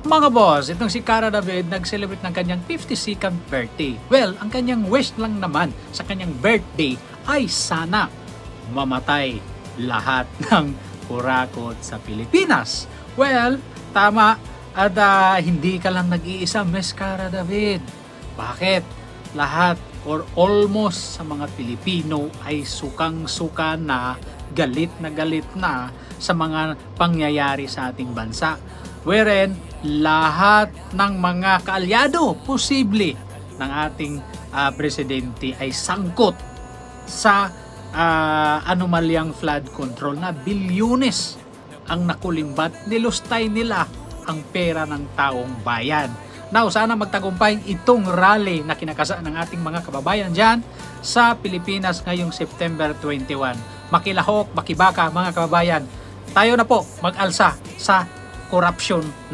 Mga boss, itong si Cara David nag-celebrate ng kanyang 52nd birthday. Well, ang kanyang wish lang naman sa kanyang birthday ay sana mamatay lahat ng kurakot sa Pilipinas. Well, tama at hindi ka lang nag-iisa, Miss Cara David. Bakit? Lahat or almost sa mga Pilipino ay sukang-suka na galit na sa mga pangyayari sa ating bansa. Wherein lahat ng mga kaalyado posible ng ating presidente ay sangkot sa anomalyang flood control na bilyones ang nakulimbat, nilustay nila ang pera ng taong bayan. Now, sana magtagumpay itong rally na kinakasaan ng ating mga kababayan dyan sa Pilipinas ngayong September 21. Makilahok, makibaka mga kababayan, tayo na po mag-alsa sa korupsyon na